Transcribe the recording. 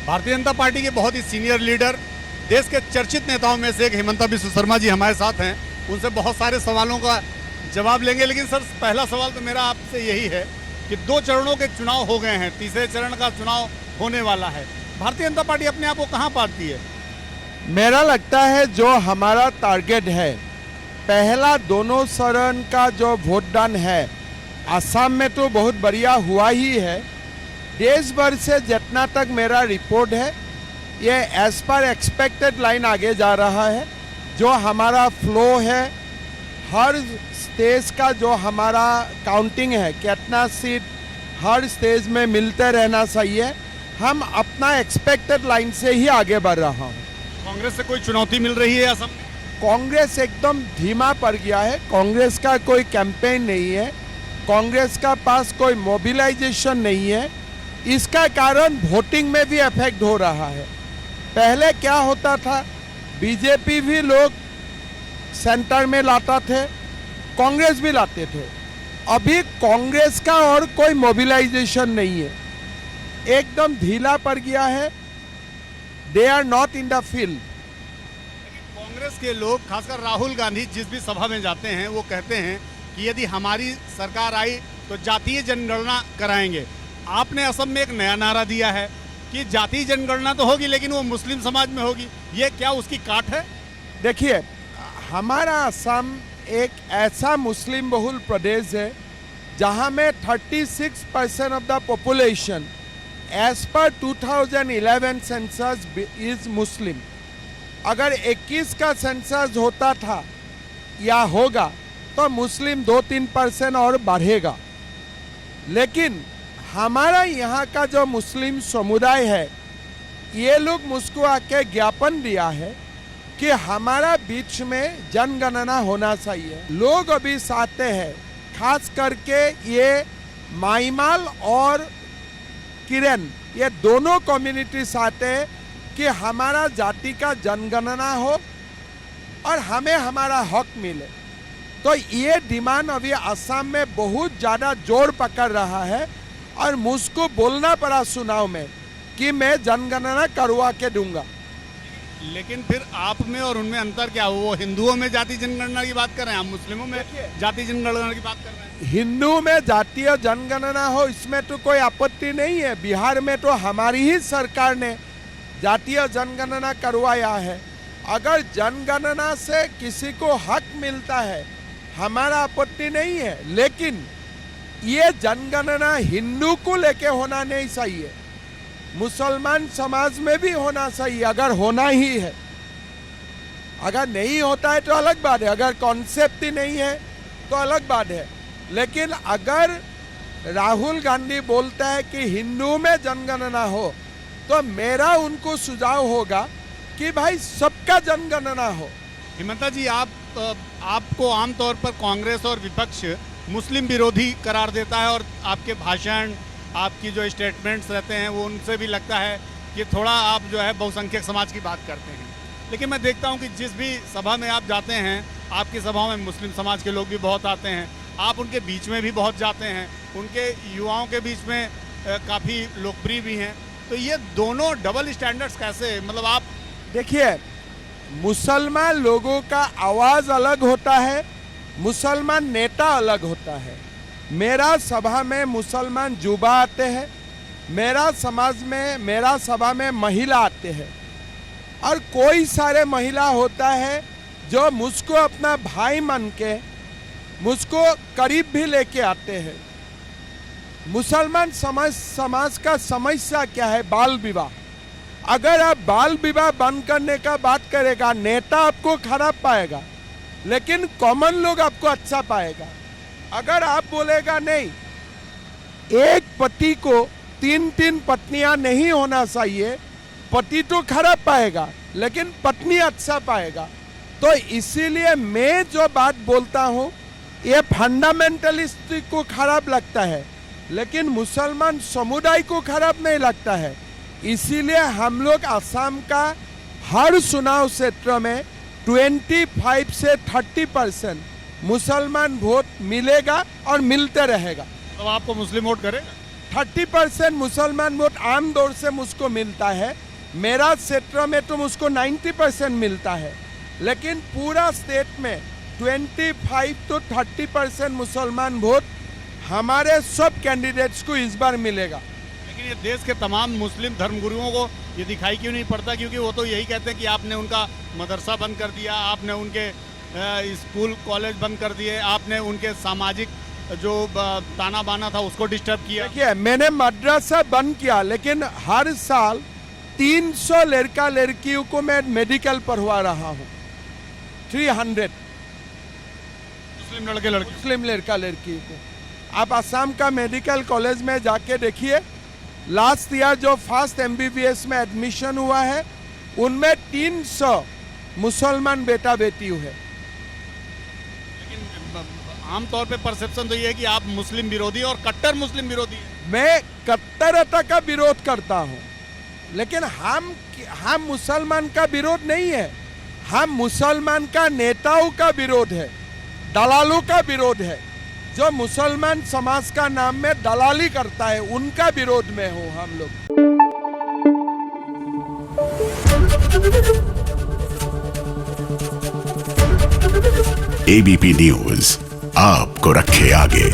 Bharatiya Janata party के बहुत ही senior leader, देश के चर्चित नेताओं में से एक हिमंता बिस्वा शर्मा जी हमारे साथ हैं। उनसे बहुत सारे सवालों का जवाब लेंगे, लेकिन सर पहला सवाल तो मेरा आपसे यही है कि 2 चरणों के चुनाव हो गए हैं, तीसरे चरण का चुनाव होने वाला है। भारतीय जनता पार्टी अपने आप को कहाँ पाती है? मेरा लगता है जो हमारा टारगेट है, पहला दोनों चरण का जो वोटदान है असम में तो बहुत बढ़िया हुआ ही है। देश भर से जितना तक मेरा रिपोर्ट है ये एज पर एक्सपेक्टेड लाइन आगे जा रहा है। जो हमारा फ्लो है, हर स्टेज का जो हमारा काउंटिंग है, कितना सीट हर स्टेज में मिलते रहना चाहिए, हम अपना एक्सपेक्टेड लाइन से ही आगे बढ़ रहा हूँ। कांग्रेस से कोई चुनौती मिल रही है असम में? कांग्रेस एकदम धीमा पड़ गया है। कांग्रेस का कोई कैंपेन नहीं है, कांग्रेस का पास कोई मोबिलाइजेशन नहीं है। इसका कारण वोटिंग में भी इफेक्ट हो रहा है। पहले क्या होता था, बीजेपी भी लोग सेंटर में लाता थे, कांग्रेस भी लाते थे। अभी कांग्रेस का और कोई मोबिलाइजेशन नहीं है, एकदम ढीला पड़ गया है। They are not in the field. Congress के लोग, खासकर राहुल गांधी जिस भी सभा में जाते हैं वो कहते हैं कि यदि हमारी सरकार आई तो जातीय जनगणना कराएंगे। आपने असम में एक नया नारा दिया है कि जातीय जनगणना तो होगी लेकिन वो मुस्लिम समाज में होगी। ये क्या उसकी काट है? देखिए, हमारा असम एक ऐसा मुस्लिम बहुल प्रदेश है जहां में 36% of the population as per 2011 census is मुस्लिम। अगर 21 का सेंसस होता था या होगा तो मुस्लिम 2-3% और बढ़ेगा। लेकिन हमारा यहाँ का जो मुस्लिम समुदाय है, ये लोग मुझको आके ज्ञापन दिया है कि हमारा बीच में जनगणना होना चाहिए। लोग अभी चाहते हैं, खास करके ये माईमाल और किरण, ये दोनों कम्युनिटी चाहते हैं कि हमारा जाति का जनगणना हो और हमें हमारा हक मिले। तो ये डिमांड अभी असम में बहुत ज़्यादा जोर पकड़ रहा है और मुझको बोलना पड़ा चुनाव में कि मैं जनगणना करवा के दूंगा। लेकिन फिर आप में और उनमें अंतर क्या? वो हिंदुओं में जाति जनगणना की बात कर रहे हैं, आप मुस्लिमों में जाति जनगणना की बात कर रहे हैं। हिंदू में जातीय जनगणना हो इसमें तो कोई आपत्ति नहीं है। बिहार में तो हमारी ही सरकार ने जातीय जनगणना करवाया है। अगर जनगणना से किसी को हक मिलता है, हमारा आपत्ति नहीं है। लेकिन ये जनगणना हिंदू को लेके होना नहीं चाहिए, मुसलमान समाज में भी होना चाहिए अगर होना ही है। अगर नहीं होता है तो अलग बात है, अगर कॉन्सेप्ट ही नहीं है तो अलग बात है। लेकिन अगर राहुल गांधी बोलता है कि हिंदू में जनगणना हो, तो मेरा उनको सुझाव होगा कि भाई सबका जनगणना हो। हिमंता जी, आपको आमतौर पर कांग्रेस और विपक्ष मुस्लिम विरोधी करार देता है और आपके भाषण, आपकी जो स्टेटमेंट्स रहते हैं वो उनसे भी लगता है कि थोड़ा आप जो है बहुसंख्यक समाज की बात करते हैं। लेकिन मैं देखता हूं कि जिस भी सभा में आप जाते हैं, आपकी सभाओं में मुस्लिम समाज के लोग भी बहुत आते हैं, आप उनके बीच में भी बहुत जाते हैं, उनके युवाओं के बीच में काफ़ी लोकप्रिय भी हैं। तो ये दोनों डबल स्टैंडर्ड्स कैसे, मतलब आप देखिए, मुसलमान लोगों का आवाज़ अलग होता है, मुसलमान नेता अलग होता है। मेरा सभा में मुसलमान युवा आते हैं, मेरा सभा में महिला आते हैं, और कोई सारे महिला होता है जो मुझको अपना भाई मान के मुझको करीब भी लेके आते हैं। मुसलमान समाज का समस्या क्या है? बाल विवाह। अगर आप बाल विवाह बंद करने का बात करेगा, नेता आपको खराब पाएगा, लेकिन कॉमन लोग आपको अच्छा पाएगा। अगर आप बोलेगा नहीं, एक पति को 3-3 पत्नियां नहीं होना चाहिए, पति तो खराब पाएगा लेकिन पत्नी अच्छा पाएगा। तो इसीलिए मैं जो बात बोलता हूँ ये फंडामेंटलिस्ट को खराब लगता है, लेकिन मुसलमान समुदाय को खराब नहीं लगता है। इसीलिए हम लोग असम का हर चुनाव क्षेत्र में 25 से 30% मुसलमान वोट मिलेगा और मिलते रहेगा। तो आपको मुस्लिम वोट करेगा? 30% मुसलमान वोट आम तौर से मुझको मिलता है, मेरा क्षेत्र में तो मुझको 90% मिलता है, लेकिन पूरा स्टेट में 25 to 30% मुसलमान वोट हमारे सब कैंडिडेट्स को इस बार मिलेगा। लेकिन ये देश के तमाम मुस्लिम धर्मगुरुओं को ये दिखाई क्यों नहीं पड़ता? क्योंकि वो तो यही कहते हैं कि आपने उनका मदरसा बंद कर दिया, आपने उनके स्कूल कॉलेज बंद कर दिए, आपने उनके सामाजिक जो ताना बाना था उसको डिस्टर्ब किया। देखिए, मैंने मदरसा बंद किया, लेकिन हर साल 300 लड़का लड़कियों को मैं मेडिकल पढ़वा रहा हूँ। 300 मुस्लिम लड़के लड़की। मुस्लिम लड़का लड़कियों को। आप असम का मेडिकल कॉलेज में जाके देखिए, लास्ट ईयर जो फर्स्ट MBBS में एडमिशन हुआ है उनमें 300 मुसलमान बेटा बेटी है। लेकिन आमतौर पे परसेप्शन तो ये है कि आप मुस्लिम विरोधी और कट्टर मुस्लिम विरोधी हैं। मैं कट्टरता का विरोध करता हूं, लेकिन हम मुसलमान का विरोध नहीं है, हम मुसलमान का नेताओं का विरोध है, दलालों का विरोध है। जो मुसलमान समाज का नाम में दलाली करता है उनका विरोध में हो हम लोग। ABP न्यूज आपको रखे आगे।